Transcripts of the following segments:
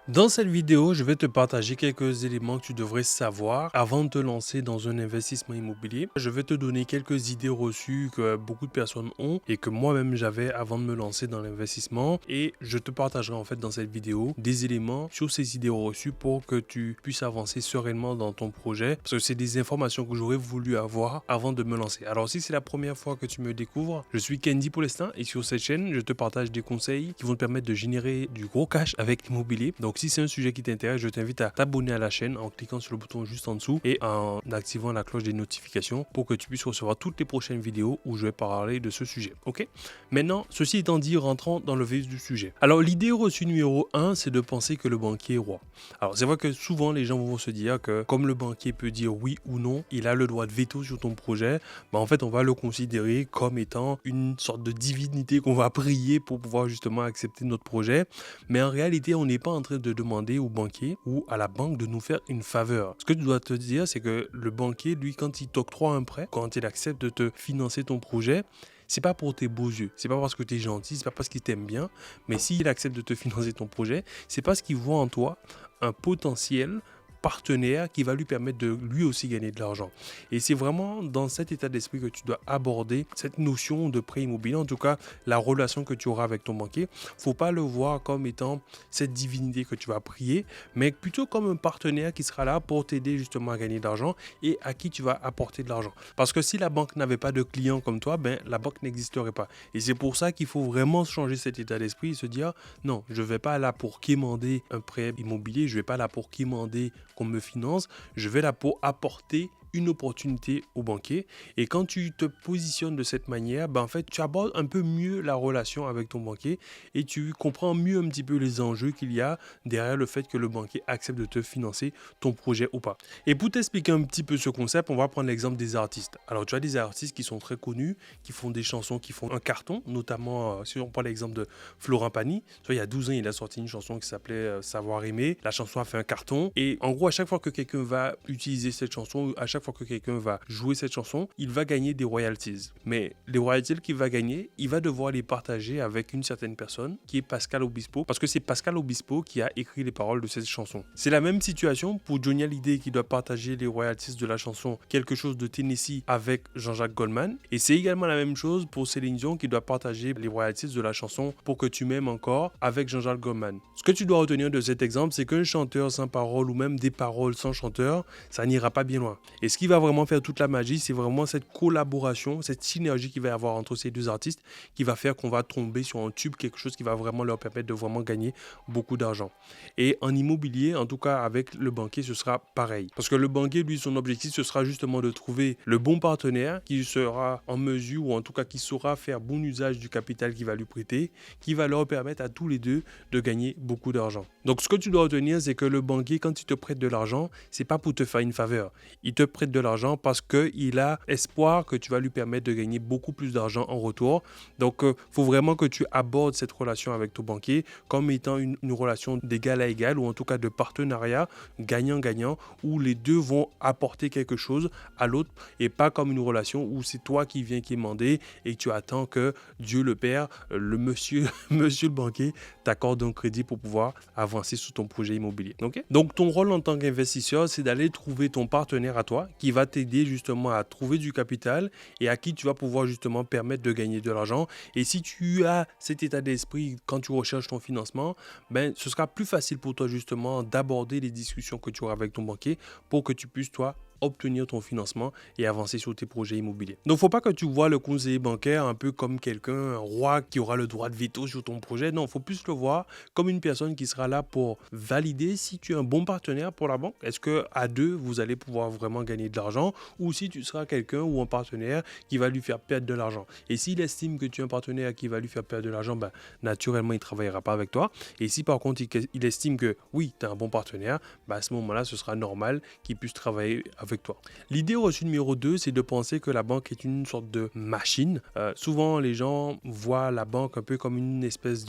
Dans cette vidéo, je vais te partager quelques éléments que tu devrais savoir avant de te lancer dans un investissement immobilier. Je vais te donner quelques idées reçues que beaucoup de personnes ont et que moi-même j'avais avant de me lancer dans l'investissement. Et je te partagerai en fait dans cette vidéo des éléments sur ces idées reçues pour que tu puisses avancer sereinement dans ton projet. Parce que c'est des informations que j'aurais voulu avoir avant de me lancer. Alors si c'est la première fois que tu me découvres, je suis Candy pour l'instant et sur cette chaîne, je te partage des conseils qui vont te permettre de générer du gros cash avec l'immobilier. Donc si c'est un sujet qui t'intéresse, je t'invite à t'abonner à la chaîne en cliquant sur le bouton juste en dessous et en activant la cloche des notifications pour que tu puisses recevoir toutes les prochaines vidéos où je vais parler de ce sujet. Ok? Maintenant, ceci étant dit, rentrons dans le vif du sujet. Alors l'idée reçue numéro 1, c'est de penser que le banquier est roi. Alors c'est vrai que souvent les gens vont se dire que comme le banquier peut dire oui ou non, il a le droit de veto sur ton projet, en fait on va le considérer comme étant une sorte de divinité qu'on va prier pour pouvoir justement accepter notre projet. Mais en réalité, on n'est pas en train de demander au banquier ou à la banque de nous faire une faveur. Ce que tu dois te dire, c'est que le banquier, lui, quand il t'octroie un prêt, quand il accepte de te financer ton projet, c'est pas pour tes beaux yeux, c'est pas parce que tu es gentil, c'est pas parce qu'il t'aime bien, mais s'il accepte de te financer ton projet, c'est parce qu'il voit en toi un potentiel partenaire qui va lui permettre de lui aussi gagner de l'argent. Et c'est vraiment dans cet état d'esprit que tu dois aborder cette notion de prêt immobilier, en tout cas la relation que tu auras avec ton banquier. Faut pas le voir comme étant cette divinité que tu vas prier, mais plutôt comme un partenaire qui sera là pour t'aider justement à gagner de l'argent et à qui tu vas apporter de l'argent. Parce que si la banque n'avait pas de clients comme toi, la banque n'existerait pas. Et c'est pour ça qu'il faut vraiment changer cet état d'esprit et se dire non, je ne vais pas là pour quémander un prêt immobilier, je ne vais pas là pour quémander qu'on me finance, je vais là pour apporter une opportunité au banquier. Et quand tu te positionnes de cette manière, en fait, tu abordes un peu mieux la relation avec ton banquier et tu comprends mieux un petit peu les enjeux qu'il y a derrière le fait que le banquier accepte de te financer ton projet ou pas. Et pour t'expliquer un petit peu ce concept, on va prendre l'exemple des artistes. Alors, tu as des artistes qui sont très connus, qui font des chansons qui font un carton, notamment si on prend l'exemple de Florent Pagny. Tu vois, il y a 12 ans, il a sorti une chanson qui s'appelait Savoir aimer. La chanson a fait un carton et en gros, à chaque fois que quelqu'un va utiliser cette chanson, à chaque fois que quelqu'un va jouer cette chanson, il va gagner des royalties. Mais les royalties qu'il va gagner, il va devoir les partager avec une certaine personne qui est Pascal Obispo, parce que c'est Pascal Obispo qui a écrit les paroles de cette chanson. C'est la même situation pour Johnny Hallyday qui doit partager les royalties de la chanson Quelque chose de Tennessee avec Jean-Jacques Goldman. Et c'est également la même chose pour Céline Dion qui doit partager les royalties de la chanson Pour que tu m'aimes encore avec Jean-Jacques Goldman. Ce que tu dois retenir de cet exemple, c'est qu'un chanteur sans parole ou même des paroles sans chanteur, ça n'ira pas bien loin. Et ce qui va vraiment faire toute la magie, c'est vraiment cette collaboration, cette synergie qu'il va y avoir entre ces deux artistes qui va faire qu'on va tomber sur un tube, quelque chose qui va vraiment leur permettre de vraiment gagner beaucoup d'argent. Et en immobilier, en tout cas avec le banquier, ce sera pareil. Parce que le banquier, lui, son objectif, ce sera justement de trouver le bon partenaire qui sera en mesure, ou en tout cas qui saura faire bon usage du capital qu'il va lui prêter, qui va leur permettre à tous les deux de gagner beaucoup d'argent. Donc ce que tu dois retenir, c'est que le banquier, quand il te prête de l'argent, c'est pas pour te faire une faveur. Il te prête de l'argent parce qu'il a espoir que tu vas lui permettre de gagner beaucoup plus d'argent en retour. Donc faut vraiment que tu abordes cette relation avec ton banquier comme étant une relation d'égal à égal, ou en tout cas de partenariat gagnant-gagnant, où les deux vont apporter quelque chose à l'autre et pas comme une relation où c'est toi qui viens quémander et tu attends que Dieu le Père, le monsieur, monsieur le banquier, t'accorde un crédit pour pouvoir avancer sur ton projet immobilier. Okay? Donc ton rôle en tant qu'investisseur, c'est d'aller trouver ton partenaire à toi qui va t'aider justement à trouver du capital et à qui tu vas pouvoir justement permettre de gagner de l'argent. Et si tu as cet état d'esprit quand tu recherches ton financement, ce sera plus facile pour toi justement d'aborder les discussions que tu auras avec ton banquier pour que tu puisses toi obtenir ton financement et avancer sur tes projets immobiliers. Donc, faut pas que tu vois le conseiller bancaire un peu comme quelqu'un, un roi qui aura le droit de veto sur ton projet. Non, faut plus le voir comme une personne qui sera là pour valider si tu es un bon partenaire pour la banque. Est-ce que à deux, vous allez pouvoir vraiment gagner de l'argent, ou si tu seras quelqu'un ou un partenaire qui va lui faire perdre de l'argent. Et s'il estime que tu es un partenaire qui va lui faire perdre de l'argent, naturellement, il ne travaillera pas avec toi. Et si par contre, il estime que oui, tu es un bon partenaire, à ce moment-là, ce sera normal qu'il puisse travailler avec avec toi. L'idée reçue numéro 2, c'est de penser que la banque est une sorte de machine. Souvent, les gens voient la banque un peu comme une espèce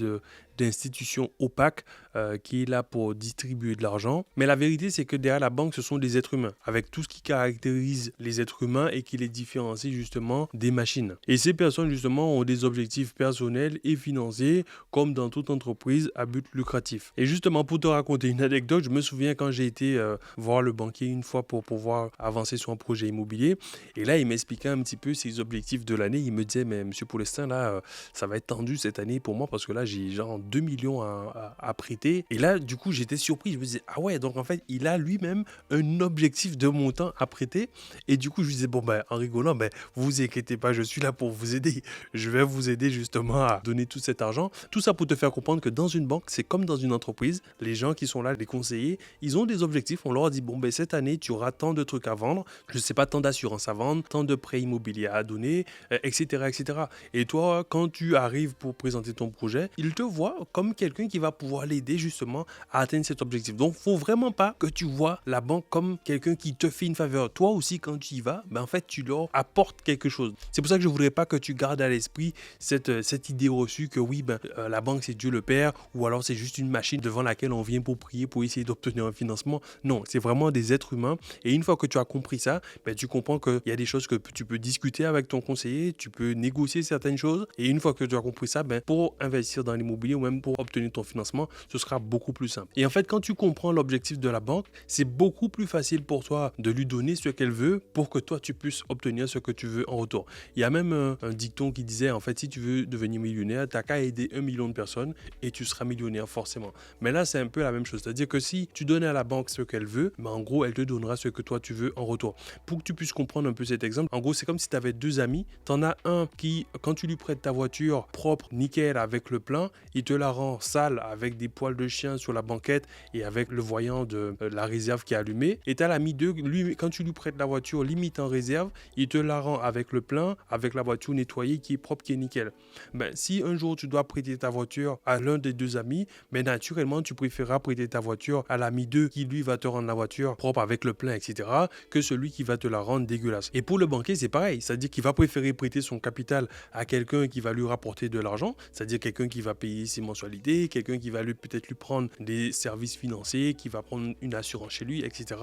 d'institution opaque qui est là pour distribuer de l'argent. Mais la vérité, c'est que derrière la banque, ce sont des êtres humains, avec tout ce qui caractérise les êtres humains et qui les différencie justement des machines. Et ces personnes, justement, ont des objectifs personnels et financiers, comme dans toute entreprise à but lucratif. Et justement, pour te raconter une anecdote, je me souviens quand j'ai été voir le banquier une fois pour pouvoir avancer sur un projet immobilier. Et là, il m'expliquait un petit peu ses objectifs de l'année. Il me disait, mais monsieur Paulestin, là, ça va être tendu cette année pour moi parce que là, j'ai genre 2 millions à prêter. Et là, du coup, j'étais surpris. Je me disais, ah ouais, donc en fait, il a lui-même un objectif de montant à prêter. Et du coup, je lui disais, bon, ben, en rigolant, ben, vous inquiétez pas, je suis là pour vous aider. Je vais vous aider justement à donner tout cet argent. Tout ça pour te faire comprendre que dans une banque, c'est comme dans une entreprise. Les gens qui sont là, les conseillers, ils ont des objectifs. On leur dit, bon, ben, cette année, tu auras tant de trucs à vendre. Je sais pas, tant d'assurance à vendre, tant de prêts immobiliers à donner, etc., etc. Et toi, quand tu arrives pour présenter ton projet, ils te voient comme quelqu'un qui va pouvoir l'aider justement à atteindre cet objectif. Donc, faut vraiment pas que tu vois la banque comme quelqu'un qui te fait une faveur. Toi aussi, quand tu y vas, ben, en fait, tu leur apportes quelque chose. C'est pour ça que je voudrais pas que tu gardes à l'esprit cette idée reçue que oui, ben, la banque, c'est Dieu le Père, ou alors c'est juste une machine devant laquelle on vient pour prier, pour essayer d'obtenir un financement. Non, c'est vraiment des êtres humains. Et une fois que tu as compris ça, ben, tu comprends qu'il y a des choses que tu peux discuter avec ton conseiller, tu peux négocier certaines choses. Et une fois que tu as compris ça, ben, pour investir dans l'immobilier ou même pour obtenir ton financement, ce sera beaucoup plus simple. Et en fait, quand tu comprends l'objectif de la banque, c'est beaucoup plus facile pour toi de lui donner ce qu'elle veut pour que toi, tu puisses obtenir ce que tu veux en retour. Il y a même un dicton qui disait, en fait, si tu veux devenir millionnaire, tu n'as qu'à aider 1 million de personnes et tu seras millionnaire forcément. Mais là, c'est un peu la même chose. C'est-à-dire que si tu donnes à la banque ce qu'elle veut, ben, en gros, elle te donnera ce que toi, tu veux en retour. Pour que tu puisses comprendre un peu cet exemple, en gros, c'est comme si tu avais deux amis. Tu en as un qui, quand tu lui prêtes ta voiture propre, nickel, avec le plein, il te la rend sale avec des poils de chien sur la banquette et avec le voyant de la réserve qui est allumé. Et tu as l'ami 2, lui, quand tu lui prêtes la voiture limite en réserve, il te la rend avec le plein, avec la voiture nettoyée qui est propre, qui est nickel. Ben, si un jour tu dois prêter ta voiture à l'un des deux amis, ben, naturellement, tu préféreras prêter ta voiture à l'ami 2 qui, lui, va te rendre la voiture propre avec le plein, etc., que celui qui va te la rendre dégueulasse. Et pour le banquier, c'est pareil. C'est-à-dire qu'il va préférer prêter son capital à quelqu'un qui va lui rapporter de l'argent, c'est-à-dire quelqu'un qui va payer ses mensualités, quelqu'un qui va peut-être lui prendre des services financiers, qui va prendre une assurance chez lui, etc.,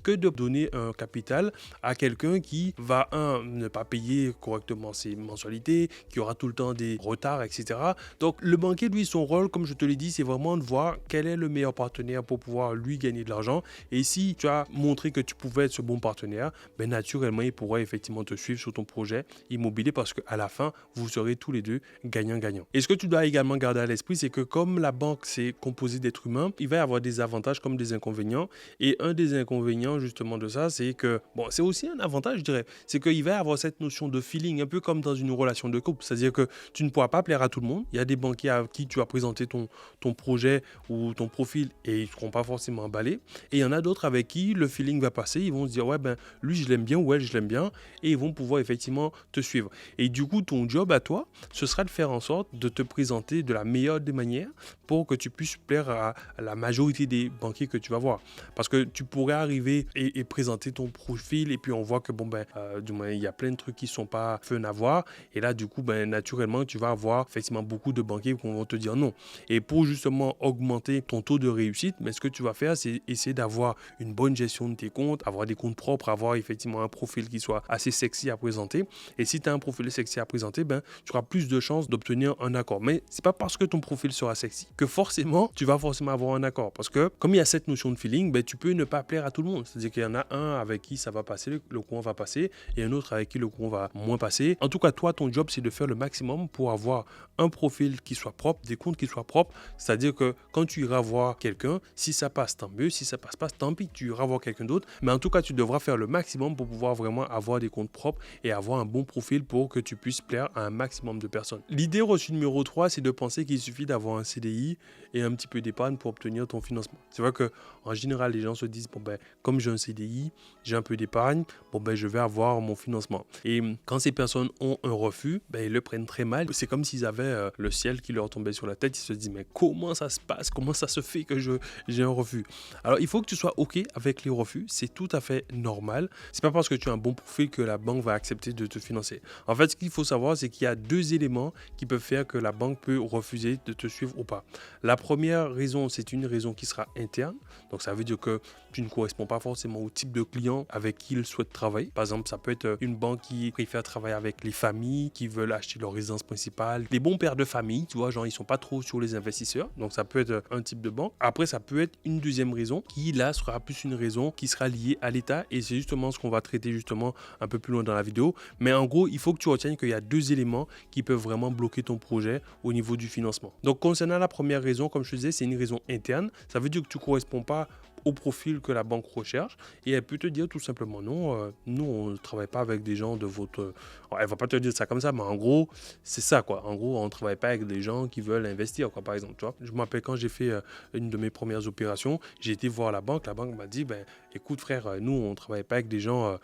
que de donner un capital à quelqu'un qui va, ne pas payer correctement ses mensualités, qui aura tout le temps des retards, etc. Donc, le banquier, lui, son rôle, comme je te l'ai dit, c'est vraiment de voir quel est le meilleur partenaire pour pouvoir lui gagner de l'argent. Et si tu as montré que tu pouvais être ce bon partenaire, ben naturellement, il pourra effectivement te suivre sur ton projet immobilier parce qu'à la fin, vous serez tous les deux gagnant-gagnant. Et ce que tu dois également garder à l'esprit, c'est que comme la banque, c'est composé d'êtres humains, il va y avoir des avantages comme des inconvénients. Et un des inconvénients, justement, de ça, c'est que, bon, c'est aussi un avantage, je dirais, c'est qu'il va y avoir cette notion de feeling, un peu comme dans une relation de couple. C'est-à-dire que tu ne pourras pas plaire à tout le monde. Il y a des banquiers à qui tu as présenté ton projet ou ton profil et ils ne seront pas forcément emballés. Et il y en a d'autres avec qui le feeling va passer. Ils vont se dire, ouais, ben, lui, je l'aime bien ou elle, je l'aime bien. Et ils vont pouvoir effectivement te suivre. Et du coup, ton job à toi, ce sera de faire en sorte de te présenter de la meilleure des manières pour que tu puisses plaire à la majorité des banquiers que tu vas voir. Parce que tu pourrais arriver et présenter ton profil et puis on voit que, bon, ben, du moins, il y a plein de trucs qui ne sont pas fun à voir. Et là, du coup, ben, naturellement, tu vas avoir effectivement beaucoup de banquiers qui vont te dire non. Et pour justement augmenter ton taux de réussite, mais ce que tu vas faire, c'est essayer d'avoir une bonne gestion de tes comptes, avoir des comptes propres, avoir effectivement un profil qui soit assez sexy à présenter. Et si tu as un profil sexy à présenter, ben, tu auras plus de chances d'obtenir un accord. Mais c'est pas parce que ton profil sera sexy que forcément, tu vas forcément avoir un accord. Parce que comme il y a cette notion de feeling, ben, tu peux ne pas plaire à tout le monde. C'est-à-dire qu'il y en a un avec qui ça va passer, le courant va passer, et un autre avec qui le courant va moins passer. En tout cas, toi, ton job, c'est de faire le maximum pour avoir un profil qui soit propre, des comptes qui soient propres. C'est-à-dire que quand tu iras voir quelqu'un, si ça passe, tant mieux. Si ça passe pas, tant pis, tu iras voir quelqu'un d'autre. Mais en tout cas, tu devras faire le maximum pour pouvoir vraiment avoir des comptes propres et avoir un bon profil pour que tu puisses plaire à un maximum de personnes. L'idée reçue numéro 3, c'est de penser qu'il suffit d'avoir un CDI et un petit peu d'épargne pour obtenir ton financement. C'est vrai que en général, les gens se disent, bon ben, comme j'ai un CDI, j'ai un peu d'épargne, bon ben, je vais avoir mon financement. Et quand ces personnes ont un refus, ben, ils le prennent très mal. C'est comme s'ils avaient le ciel qui leur tombait sur la tête. Ils se disent, mais comment ça se passe? Comment ça se fait que j'ai un refus? Alors, il faut que tu sois OK avec les refus. C'est tout à à fait normal. C'est pas parce que tu as un bon profil que la banque va accepter de te financer. En fait, ce qu'il faut savoir, c'est qu'il y a deux éléments qui peuvent faire que la banque peut refuser de te suivre ou pas. La première raison, c'est une raison qui sera interne. Donc, ça veut dire que tu ne corresponds pas forcément au type de client avec qui ils souhaitent travailler. Par exemple, ça peut être une banque qui préfère travailler avec les familles qui veulent acheter leur résidence principale. Les bons pères de famille, tu vois, genre, ils sont pas trop sur les investisseurs. Donc, ça peut être un type de banque. Après, ça peut être une deuxième raison qui, là, sera plus une raison qui sera liée à l'État. Et c'est justement ce qu'on va traiter justement un peu plus loin dans la vidéo. Mais en gros, il faut que tu retiennes qu'il y a deux éléments qui peuvent vraiment bloquer ton projet au niveau du financement. Donc, concernant la première raison, comme je te disais, c'est une raison interne. Ça veut dire que tu ne corresponds pas au profil que la banque recherche et elle peut te dire tout simplement non, nous on ne travaille pas avec des gens de votre... Elle va pas te dire ça comme ça, mais en gros c'est ça quoi. En gros on ne travaille pas avec des gens qui veulent investir quoi, par exemple, tu vois. Je me rappelle quand j'ai fait une de mes premières opérations, j'ai été voir la banque m'a dit ben écoute frère, nous on ne travaille pas avec des gens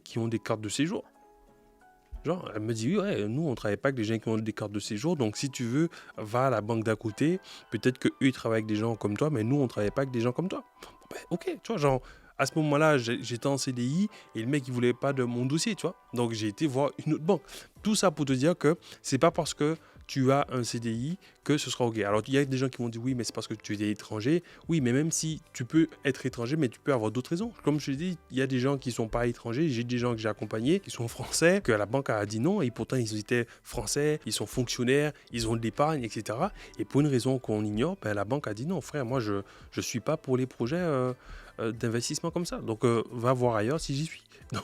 qui ont des cartes de séjour. Genre, elle me dit, oui, ouais, nous, on ne travaille pas avec des gens qui ont des cartes de séjour. Donc, si tu veux, va à la banque d'à côté. Peut-être qu'eux, ils travaillent avec des gens comme toi, mais nous, on ne travaille pas avec des gens comme toi. Ben, ok, tu vois, genre, à ce moment-là, j'étais en CDI et le mec, il ne voulait pas de mon dossier, tu vois. Donc, j'ai été voir une autre banque. Tout ça pour te dire que c'est pas parce que tu as un CDI que ce sera OK. Alors, il y a des gens qui vont dire oui, mais c'est parce que tu es étranger. Oui, mais même si tu peux être étranger, mais tu peux avoir d'autres raisons. Comme je te dis, il y a des gens qui ne sont pas étrangers. J'ai des gens que j'ai accompagnés qui sont français, que la banque a dit non, et pourtant ils étaient français, ils sont fonctionnaires, ils ont de l'épargne, etc. Et pour une raison qu'on ignore, ben, la banque a dit non, frère, moi je ne suis pas pour les projets d'investissement comme ça. Donc, va voir ailleurs si j'y suis.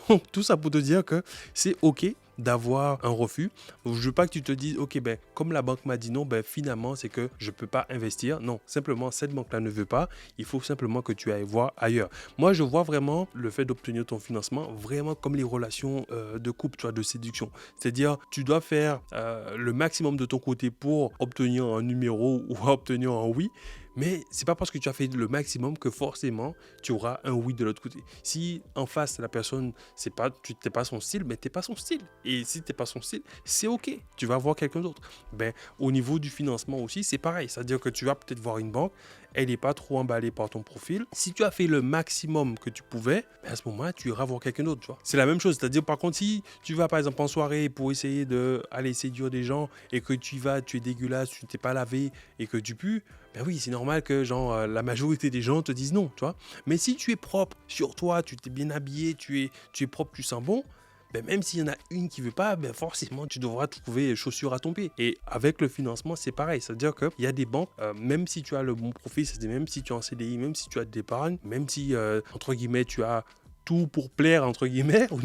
Donc, tout ça pour te dire que c'est OK d'avoir un refus. Donc, je ne veux pas que tu te dises, OK, ben, comme la banque m'a dit non, ben, finalement, c'est que je ne peux pas investir. Non, simplement, cette banque-là ne veut pas. Il faut simplement que tu ailles voir ailleurs. Moi, je vois vraiment le fait d'obtenir ton financement vraiment comme les relations de couple, tu vois, de séduction. C'est-à-dire, tu dois faire le maximum de ton côté pour obtenir un numéro ou obtenir un oui. Mais c'est pas parce que tu as fait le maximum que forcément tu auras un oui de l'autre côté. Si en face la personne tu n'es pas son style, mais t'es pas son style. Et si t'es pas son style, c'est ok. Tu vas voir quelqu'un d'autre. Ben au niveau du financement aussi, c'est pareil. C'est-à-dire que tu vas peut-être voir une banque, elle n'est pas trop emballée par ton profil. Si tu as fait le maximum que tu pouvais, ben à ce moment-là, tu iras voir quelqu'un d'autre. Tu vois. C'est la même chose. C'est-à-dire par contre, si tu vas par exemple en soirée pour essayer d'aller séduire des gens et que tu es dégueulasse, tu t'es pas lavé et que tu pues, ben oui, c'est normal que genre la majorité des gens te disent non, tu vois. Mais si tu es propre sur toi, tu t'es bien habillé, tu es propre, tu sens bon, ben même s'il y en a une qui veut pas, ben forcément tu devras trouver chaussures à ton pied. Et avec le financement, c'est pareil. C'est-à-dire qu'il y a des banques, même si tu as le bon profil, c'est-à-dire même si tu es en CDI, même si tu as de l'épargne, même si entre guillemets tu as tout pour plaire entre guillemets au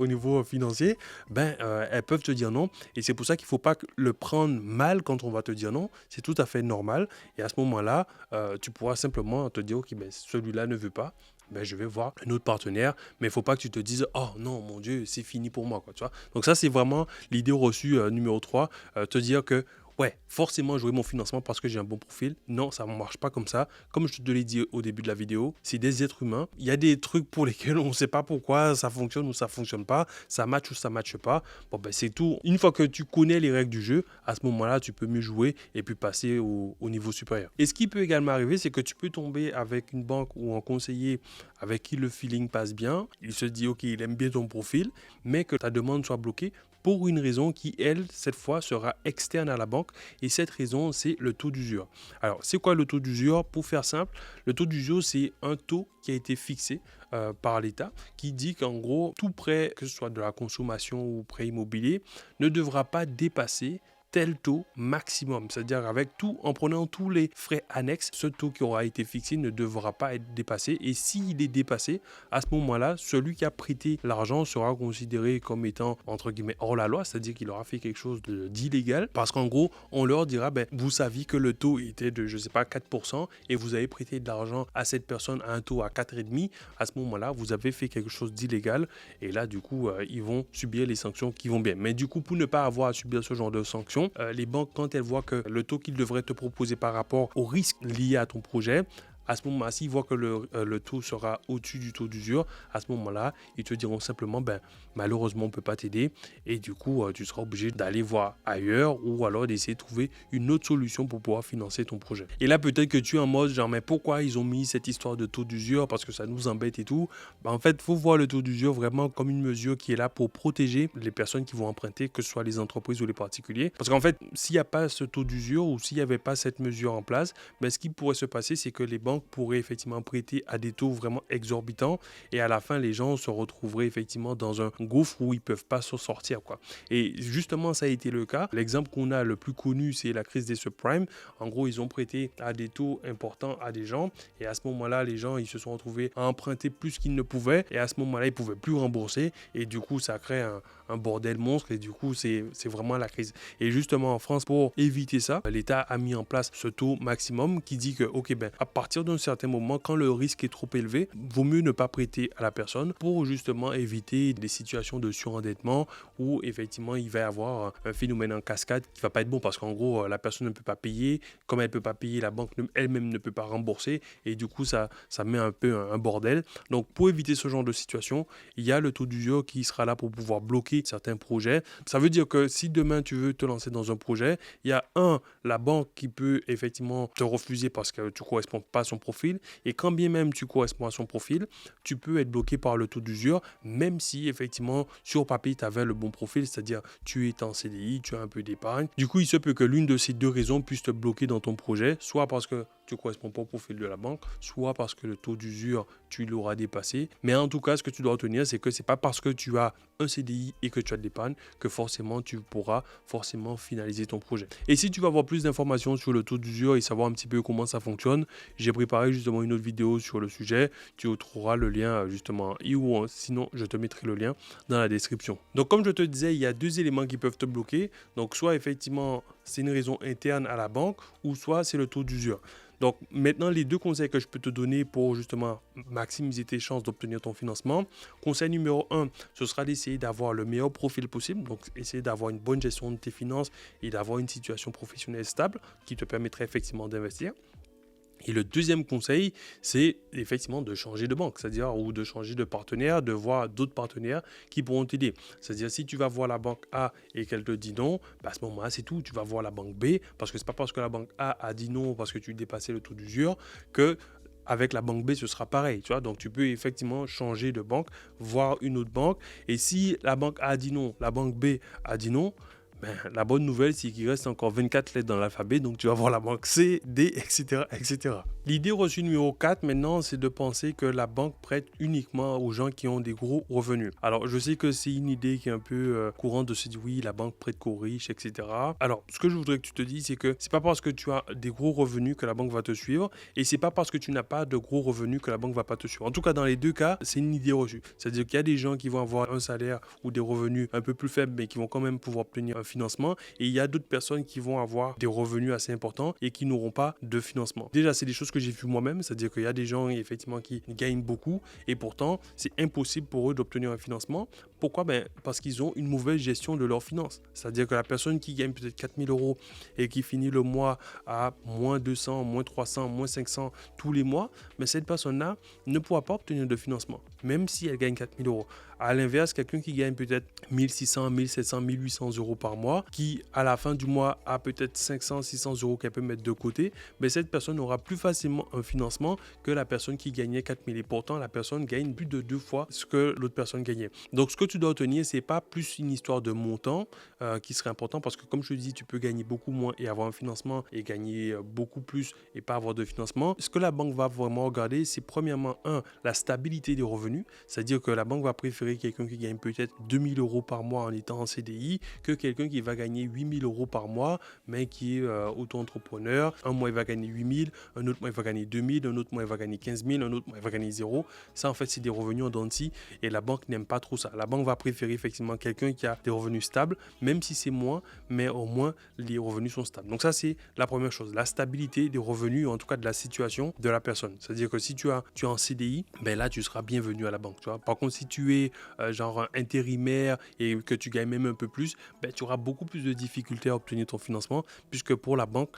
niveau financier, ben elles peuvent te dire non et c'est pour ça qu'il faut pas le prendre mal quand on va te dire non, c'est tout à fait normal et à ce moment-là tu pourras simplement te dire ok ben celui-là ne veut pas, ben, je vais voir un autre partenaire, mais il ne faut pas que tu te dises « Oh non, mon Dieu, c'est fini pour moi. » quoi, tu vois. Donc ça, c'est vraiment l'idée reçue numéro 3, te dire que ouais, forcément jouer mon financement parce que j'ai un bon profil. Non, ça ne marche pas comme ça. Comme je te l'ai dit au début de la vidéo, c'est des êtres humains. Il y a des trucs pour lesquels on ne sait pas pourquoi ça fonctionne ou ça ne fonctionne pas. Ça match ou ça ne matche pas. Bon, ben c'est tout. Une fois que tu connais les règles du jeu, à ce moment-là, tu peux mieux jouer et puis passer au niveau supérieur. Et ce qui peut également arriver, c'est que tu peux tomber avec une banque ou un conseiller avec qui le feeling passe bien. Il se dit, OK, il aime bien ton profil, mais que ta demande soit bloquée pour une raison qui, elle, cette fois, sera externe à la banque. Et cette raison, c'est le taux d'usure. Alors, c'est quoi le taux d'usure? Pour faire simple, le taux d'usure, c'est un taux qui a été fixé par l'État qui dit qu'en gros, tout prêt, que ce soit de la consommation ou prêt immobilier, ne devra pas dépasser tel taux maximum, c'est-à-dire avec tout, en prenant tous les frais annexes, ce taux qui aura été fixé ne devra pas être dépassé et s'il est dépassé, à ce moment-là, celui qui a prêté l'argent sera considéré comme étant entre guillemets hors la loi, c'est-à-dire qu'il aura fait quelque chose d'illégal parce qu'en gros, on leur dira, ben, vous saviez que le taux était de, je sais pas, 4% et vous avez prêté de l'argent à cette personne à un taux à 4,5%, à ce moment-là, vous avez fait quelque chose d'illégal et là, du coup, ils vont subir les sanctions qui vont bien. Mais du coup, pour ne pas avoir à subir ce genre de sanctions, les banques, quand elles voient que le taux qu'ils devraient te proposer par rapport au risque lié à ton projet À ce moment-là, s'ils voient que le taux sera au-dessus du taux d'usure, à ce moment-là, ils te diront simplement, malheureusement, on ne peut pas t'aider et du coup, tu seras obligé d'aller voir ailleurs ou alors d'essayer de trouver une autre solution pour pouvoir financer ton projet. Et là, peut-être que tu es en mode genre, mais pourquoi ils ont mis cette histoire de taux d'usure parce que ça nous embête et tout. En fait, il faut voir le taux d'usure vraiment comme une mesure qui est là pour protéger les personnes qui vont emprunter, que ce soit les entreprises ou les particuliers. Parce qu'en fait, s'il n'y a pas ce taux d'usure ou s'il n'y avait pas cette mesure en place, ce qui pourrait se passer, c'est que les banques pourraient effectivement prêter à des taux vraiment exorbitants et à la fin, les gens se retrouveraient effectivement dans un gouffre où ils ne peuvent pas s'en sortir, quoi. Et justement, ça a été le cas. L'exemple qu'on a le plus connu, c'est la crise des subprimes. En gros, ils ont prêté à des taux importants à des gens et à ce moment-là, les gens, ils se sont retrouvés à emprunter plus qu'ils ne pouvaient et à ce moment-là, ils ne pouvaient plus rembourser et du coup, ça crée un bordel monstre et du coup, c'est vraiment la crise. Et justement, en France, pour éviter ça, l'État a mis en place ce taux maximum qui dit que, ok, à partir d'un certain moment, quand le risque est trop élevé, vaut mieux ne pas prêter à la personne pour justement éviter des situations de surendettement où effectivement, il va y avoir un phénomène en cascade qui ne va pas être bon parce qu'en gros, la personne ne peut pas payer. Comme elle ne peut pas payer, la banque elle-même ne peut pas rembourser et du coup, ça met un peu un bordel. Donc, pour éviter ce genre de situation, il y a le taux d'usure qui sera là pour pouvoir bloquer certains projets. Ça veut dire que si demain, tu veux te lancer dans un projet, il y a la banque qui peut effectivement te refuser parce que tu ne corresponds pas à son profil et quand bien même tu corresponds à son profil, tu peux être bloqué par le taux d'usure même si effectivement sur papier tu avais le bon profil, c'est-à-dire tu es en CDI, tu as un peu d'épargne. Du coup, il se peut que l'une de ces deux raisons puisse te bloquer dans ton projet, soit parce que tu ne corresponds pas au profil de la banque, soit parce que le taux d'usure, tu l'auras dépassé. Mais en tout cas, ce que tu dois retenir, c'est que ce n'est pas parce que tu as un CDI et que tu as de l'épargne que forcément tu pourras forcément finaliser ton projet. Et si tu veux avoir plus d'informations sur le taux d'usure et savoir un petit peu comment ça fonctionne, j'ai préparé justement une autre vidéo sur le sujet. Tu trouveras le lien justement ou sinon je te mettrai le lien dans la description. Donc comme je te disais, il y a deux éléments qui peuvent te bloquer. Donc soit effectivement c'est une raison interne à la banque ou soit c'est le taux d'usure. Donc maintenant, les deux conseils que je peux te donner pour justement maximiser tes chances d'obtenir ton financement. Conseil numéro 1, ce sera d'essayer d'avoir le meilleur profil possible. Donc essayer d'avoir une bonne gestion de tes finances et d'avoir une situation professionnelle stable qui te permettrait effectivement d'investir. Et le deuxième conseil, c'est effectivement de changer de banque, c'est-à-dire ou de changer de partenaire, de voir d'autres partenaires qui pourront t'aider. C'est-à-dire si tu vas voir la banque A et qu'elle te dit non, à ce moment-là, c'est tout. Tu vas voir la banque B parce que c'est pas parce que la banque A a dit non parce que tu dépassais le taux d'usure que avec la banque B, ce sera pareil, tu vois. Donc, tu peux effectivement changer de banque, voir une autre banque. Et si la banque A a dit non, la banque B a dit non, la bonne nouvelle, c'est qu'il reste encore 24 lettres dans l'alphabet, donc tu vas voir la banque C, D, etc., etc. L'idée reçue numéro 4, maintenant, c'est de penser que la banque prête uniquement aux gens qui ont des gros revenus. Alors, je sais que c'est une idée qui est un peu courante de se dire, oui, la banque prête qu'aux riches, etc. Alors, ce que je voudrais que tu te dises, c'est que c'est pas parce que tu as des gros revenus que la banque va te suivre, et c'est pas parce que tu n'as pas de gros revenus que la banque va pas te suivre. En tout cas, dans les deux cas, c'est une idée reçue. C'est-à-dire qu'il y a des gens qui vont avoir un salaire ou des revenus un peu plus faibles, mais qui vont quand même pouvoir obtenir un financement et il y a d'autres personnes qui vont avoir des revenus assez importants et qui n'auront pas de financement. Déjà, c'est des choses que j'ai vues moi-même, c'est-à-dire qu'il y a des gens effectivement qui gagnent beaucoup et pourtant, c'est impossible pour eux d'obtenir un financement. Pourquoi ? Parce qu'ils ont une mauvaise gestion de leurs finances. C'est-à-dire que la personne qui gagne peut-être 4 000 € et qui finit le mois à moins 200, moins 300, moins 500 tous les mois, cette personne-là ne pourra pas obtenir de financement, même si elle gagne 4 000 €. À l'inverse, quelqu'un qui gagne peut-être 1600, 1700, 1800 € par mois, qui à la fin du mois a peut-être 500, 600 € qu'elle peut mettre de côté, cette personne aura plus facilement un financement que la personne qui gagnait 4 000. Et pourtant, la personne gagne plus de 2 fois ce que l'autre personne gagnait. Donc, ce que tu dois retenir, c'est pas plus une histoire de montant qui serait important parce que, comme je te dis, tu peux gagner beaucoup moins et avoir un financement et gagner beaucoup plus et pas avoir de financement. Ce que la banque va vraiment regarder, c'est premièrement, la stabilité des revenus, c'est-à-dire que la banque va préférer quelqu'un qui gagne peut-être 2 000 € par mois en étant en CDI que quelqu'un qui va gagner 8 000 € par mois mais qui est auto-entrepreneur. Un mois il va gagner 8 000, un autre mois il va gagner 2 000, un autre mois il va gagner 15 000, un autre mois il va gagner 0. Ça en fait c'est des revenus en dents de scie et la banque n'aime pas trop ça. La banque va préférer effectivement quelqu'un qui a des revenus stables, même si c'est moins, mais au moins les revenus sont stables. Donc ça c'est la première chose, la stabilité des revenus, en tout cas de la situation de la personne. C'est-à-dire que si tu es en CDI, là tu seras bienvenu à la banque. Tu vois. Par contre si tu es genre intérimaire et que tu gagnes même un peu plus, tu auras beaucoup plus de difficultés à obtenir ton financement puisque pour la banque,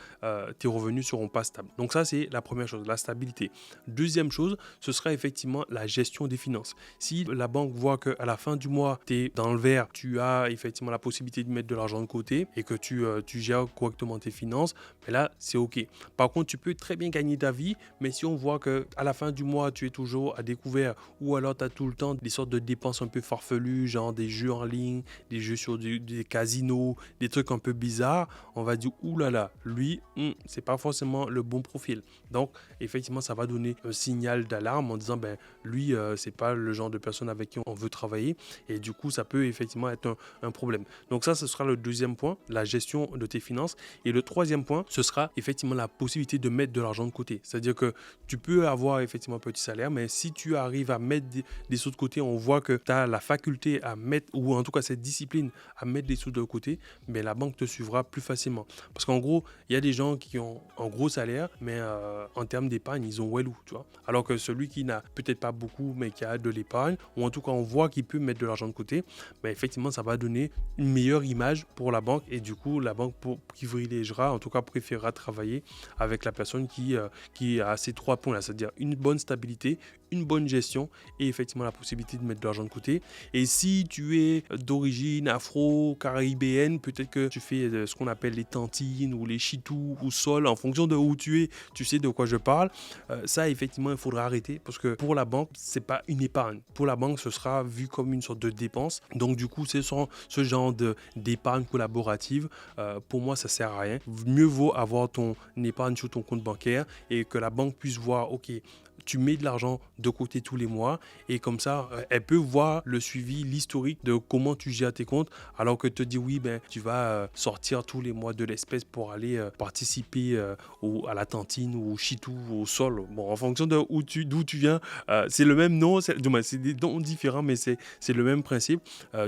tes revenus ne seront pas stables. Donc ça, c'est la première chose, la stabilité. Deuxième chose, ce sera effectivement la gestion des finances. Si la banque voit qu'à la fin du mois, tu es dans le vert, tu as effectivement la possibilité de mettre de l'argent de côté et que tu gères correctement tes finances, mais là, c'est OK. Par contre, tu peux très bien gagner ta vie, mais si on voit qu'à la fin du mois, tu es toujours à découvert ou alors tu as tout le temps des sortes de dépenses un peu farfelues, genre des jeux en ligne, des jeux sur des casinos, des trucs un peu bizarres, on va dire, oulala, lui, c'est pas forcément le bon profil. Donc, effectivement, ça va donner un signal d'alarme en disant, ben, lui, c'est pas le genre de personne avec qui on veut travailler et du coup, ça peut effectivement être un problème. Donc ça, ce sera le deuxième point, la gestion de tes finances. Et le troisième point, ce sera effectivement la possibilité de mettre de l'argent de côté. C'est-à-dire que tu peux avoir effectivement un petit salaire, mais si tu arrives à mettre des sous de côté, on voit que tu as la faculté à mettre, ou en tout cas cette discipline à mettre des sous de côté, mais la banque te suivra plus facilement. Parce qu'en gros, il y a des gens qui ont un gros salaire, mais en termes d'épargne, ils ont Wellou, tu vois. Alors que celui qui n'a peut-être pas beaucoup, mais qui a de l'épargne, ou en tout cas on voit qu'il peut mettre de l'argent de côté, ben effectivement, ça va donner une meilleure image pour la banque et du coup, la banque privilégiera, en tout cas préférera travailler avec la personne qui a ces trois points-là, c'est-à-dire une bonne stabilité, une bonne gestion et effectivement la possibilité de mettre de l'argent de côté. Et si tu es d'origine afro-caribéenne, peut-être que tu fais ce qu'on appelle les tantines ou les chitous ou sol, en fonction de où tu es, tu sais de quoi je parle. Ça, effectivement, il faudra arrêter parce que pour la banque, c'est pas une épargne. Pour la banque, ce sera vu comme une sorte de dépense. Donc, du coup, ce genre d'épargne collaborative, pour moi, ça sert à rien. Mieux vaut avoir ton épargne sur ton compte bancaire et que la banque puisse voir, OK, tu mets de l'argent de côté tous les mois et comme ça, elle peut voir le suivi, l'historique de comment tu gères tes comptes alors que te dire oui, ben, tu vas sortir tous les mois de l'espèce pour aller participer à la tantine ou au chitou ou au sol. Bon, en fonction d'où tu viens, c'est le même nom, c'est des noms différents, mais c'est le même principe.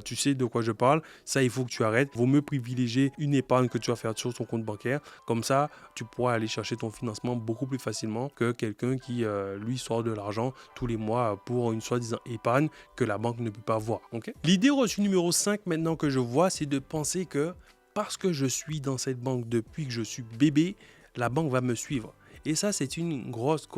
Tu sais de quoi je parle. Ça, il faut que tu arrêtes. Vaut mieux privilégier une épargne que tu vas faire sur ton compte bancaire. Comme ça, tu pourras aller chercher ton financement beaucoup plus facilement que quelqu'un qui, lui, sort de l'argent tous les mois pour une soi-disant épargne que la banque ne peut pas voir. Okay? L'idée reçue numéro 5 maintenant que je vois, c'est de penser que parce que je suis dans cette banque depuis que je suis bébé, la banque va me suivre. Et ça, c'est une grosse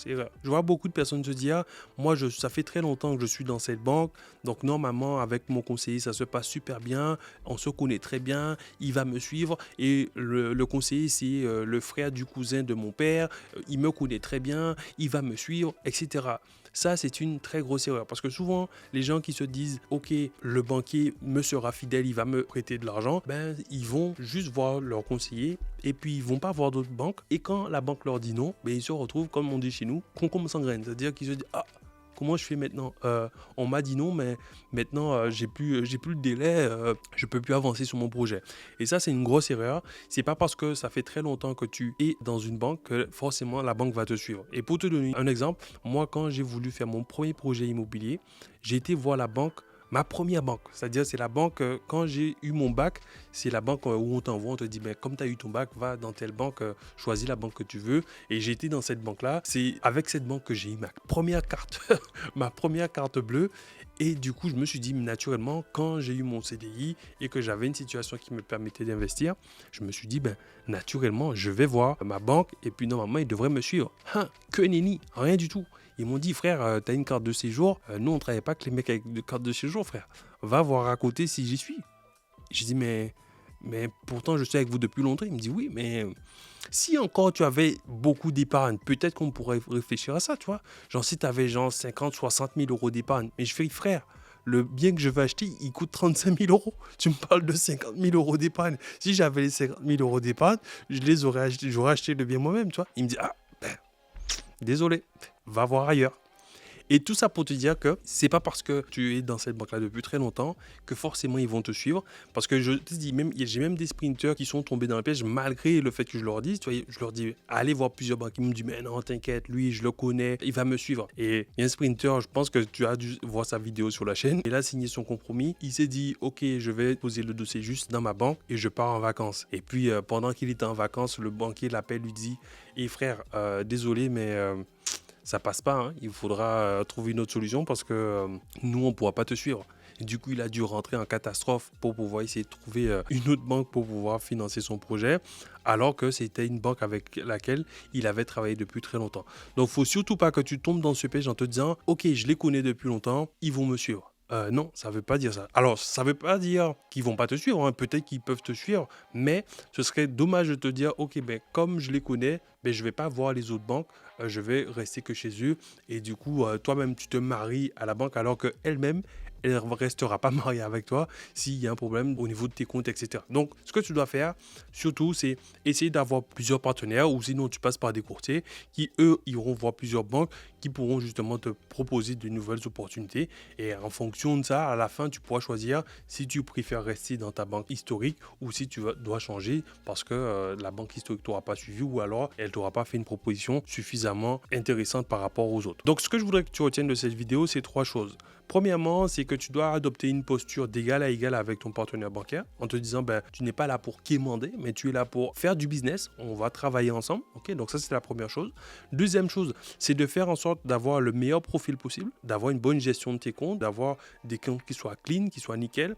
erreur. Je vois beaucoup de personnes se dire, moi, ça fait très longtemps que je suis dans cette banque, donc normalement, avec mon conseiller, ça se passe super bien, on se connaît très bien, il va me suivre. Et le conseiller, c'est le frère du cousin de mon père, il me connaît très bien, il va me suivre, etc. Ça, c'est une très grosse erreur parce que souvent, les gens qui se disent « Ok, le banquier me sera fidèle, il va me prêter de l'argent », ben, ils vont juste voir leur conseiller et puis ils vont pas voir d'autres banques. Et quand la banque leur dit non, ben, ils se retrouvent, comme on dit chez nous, concombre sans graines. C'est-à-dire qu'ils se disent « Ah, comment je fais maintenant ? On m'a dit non, mais maintenant, j'ai plus le délai, je peux plus avancer sur mon projet. » Et ça, c'est une grosse erreur. C'est pas parce que ça fait très longtemps que tu es dans une banque que forcément la banque va te suivre. Et pour te donner un exemple, moi, quand j'ai voulu faire mon premier projet immobilier, j'ai été voir la banque, ma première banque, c'est-à-dire c'est la banque, quand j'ai eu mon bac, c'est la banque où on t'envoie, on te dit, ben, comme tu as eu ton bac, va dans telle banque, choisis la banque que tu veux. Et j'ai été dans cette banque-là. C'est avec cette banque que j'ai eu ma première carte, ma première carte bleue. Et du coup, je me suis dit, naturellement, quand j'ai eu mon CDI et que j'avais une situation qui me permettait d'investir, je me suis dit, ben, naturellement, je vais voir ma banque et puis normalement, ils devraient me suivre. Que nenni, rien du tout. Ils m'ont dit, frère, t'as une carte de séjour. Nous, on ne travaille pas avec les mecs avec de carte de séjour, frère. Va voir à côté si j'y suis. J'ai dit, mais pourtant, je suis avec vous depuis longtemps. Il me dit, oui, mais si encore tu avais beaucoup d'épargne, peut-être qu'on pourrait réfléchir à ça, tu vois. Genre, si tu avais genre 50, 60 000 euros d'épargne. Mais je fais, frère, le bien que je veux acheter, il coûte 35 000 euros. Tu me parles de 50 000 euros d'épargne. Si j'avais les 50 000 euros d'épargne, je les aurais achetés, j'aurais acheté le bien moi-même, tu vois. Il me dit, ah, ben, désolé, va voir ailleurs. Et tout ça pour te dire que c'est pas parce que tu es dans cette banque-là depuis très longtemps que forcément ils vont te suivre. Parce que je te dis, j'ai même des sprinters qui sont tombés dans le piège malgré le fait que je leur dise. Tu vois, je leur dis, allez voir plusieurs banques. Ils me disent, mais non, t'inquiète, lui, je le connais, il va me suivre. Et il y a un sprinter, je pense que tu as dû voir sa vidéo sur la chaîne. Il a signé son compromis. Il s'est dit, ok, je vais poser le dossier juste dans ma banque et je pars en vacances. Et puis, pendant qu'il était en vacances, le banquier l'appelle, lui dit, hé frère, désolé, mais ça passe pas, hein. Il faudra trouver une autre solution parce que nous, on ne pourra pas te suivre. Et du coup, il a dû rentrer en catastrophe pour pouvoir essayer de trouver une autre banque pour pouvoir financer son projet, alors que c'était une banque avec laquelle il avait travaillé depuis très longtemps. Donc, faut surtout pas que tu tombes dans ce piège en te disant, ok, je les connais depuis longtemps, ils vont me suivre. Non, ça ne veut pas dire ça. Alors, ça ne veut pas dire qu'ils vont pas te suivre, hein. Peut-être qu'ils peuvent te suivre, mais ce serait dommage de te dire, ok, ben, comme je les connais, ben, je ne vais pas voir les autres banques, je vais rester que chez eux. Et du coup, toi-même, tu te maries à la banque alors qu'elle-même, elle ne restera pas mariée avec toi s'il y a un problème au niveau de tes comptes, etc. Donc, ce que tu dois faire, surtout, c'est essayer d'avoir plusieurs partenaires ou sinon tu passes par des courtiers qui, eux, iront voir plusieurs banques qui pourront justement te proposer de nouvelles opportunités. Et en fonction de ça, à la fin, tu pourras choisir si tu préfères rester dans ta banque historique ou si tu dois changer parce que la banque historique ne t'aura pas suivi ou alors elle ne t'aura pas fait une proposition suffisamment intéressante par rapport aux autres. Donc, ce que je voudrais que tu retiennes de cette vidéo, c'est 3 choses. Premièrement, c'est que tu dois adopter une posture d'égal à égal avec ton partenaire bancaire en te disant, ben, tu n'es pas là pour quémander, mais tu es là pour faire du business. On va travailler ensemble. Ok, donc ça, c'est la première chose. Deuxième chose, c'est de faire en sorte d'avoir le meilleur profil possible, d'avoir une bonne gestion de tes comptes, d'avoir des comptes qui soient clean, qui soient nickel,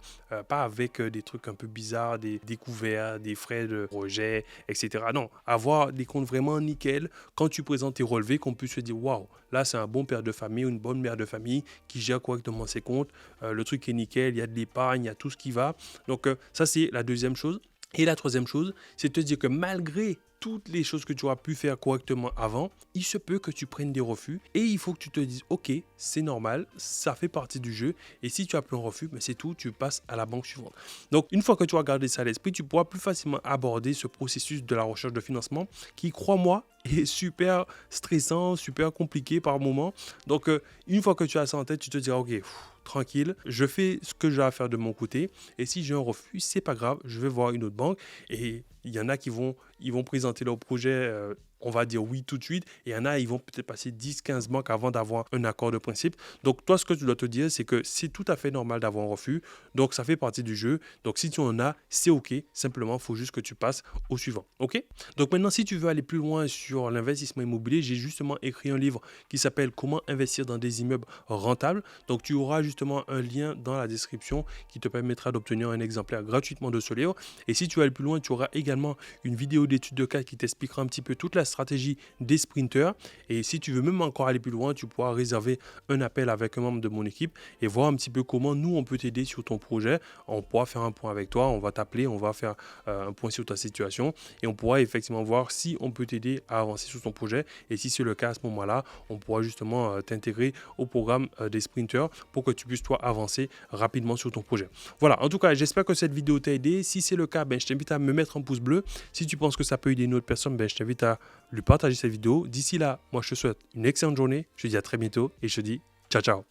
pas avec des trucs un peu bizarres, des découvertes, des frais de projet, etc. Non, avoir des comptes vraiment nickel. Quand tu présentes tes relevés, qu'on puisse se dire, waouh, là, c'est un bon père de famille ou une bonne mère de famille qui gère correctement ses comptes. Le truc est nickel, il y a de l'épargne, il y a tout ce qui va. Donc, ça, c'est la deuxième chose. Et la troisième chose, c'est de te dire que malgré toutes les choses que tu auras pu faire correctement avant, il se peut que tu prennes des refus et il faut que tu te dises, ok, c'est normal, ça fait partie du jeu et si tu as pris un refus, mais c'est tout, tu passes à la banque suivante. Donc, une fois que tu as gardé ça à l'esprit, tu pourras plus facilement aborder ce processus de la recherche de financement qui, crois-moi, est super stressant, super compliqué par moment. Donc, une fois que tu as ça en tête, tu te diras, ok, tranquille, je fais ce que j'ai à faire de mon côté et si j'ai un refus, c'est pas grave, je vais voir une autre banque et il y en a qui vont présenter leur projet, on va dire oui tout de suite et il y en a, ils vont peut-être passer 10-15 banques avant d'avoir un accord de principe. Donc toi, ce que tu dois te dire, c'est que c'est tout à fait normal d'avoir un refus, donc ça fait partie du jeu. Donc si tu en as, c'est ok, simplement, il faut juste que tu passes au suivant, ok? Donc maintenant, si tu veux aller plus loin sur l'investissement immobilier, j'ai justement écrit un livre qui s'appelle Comment investir dans des immeubles rentables. Donc tu auras justement un lien dans la description qui te permettra d'obtenir un exemplaire gratuitement de ce livre. Et si tu veux aller plus loin, tu auras également une vidéo d'étude de cas qui t'expliquera un petit peu toute la stratégie des sprinters. Et si tu veux même encore aller plus loin, tu pourras réserver un appel avec un membre de mon équipe et voir un petit peu comment nous, on peut t'aider sur ton projet. On pourra faire un point avec toi, on va t'appeler, on va faire un point sur ta situation et on pourra effectivement voir si on peut t'aider à avancer sur ton projet. Et si c'est le cas à ce moment-là, on pourra justement t'intégrer au programme des sprinters pour que tu puisses toi avancer rapidement sur ton projet. Voilà, en tout cas, j'espère que cette vidéo t'a aidé. Si c'est le cas, ben, je t'invite à me mettre un pouce bleu. Si tu penses que ça peut aider une autre personne, ben, je t'invite à lui partager cette vidéo. D'ici là, moi je te souhaite une excellente journée. Je te dis à très bientôt et je te dis ciao ciao.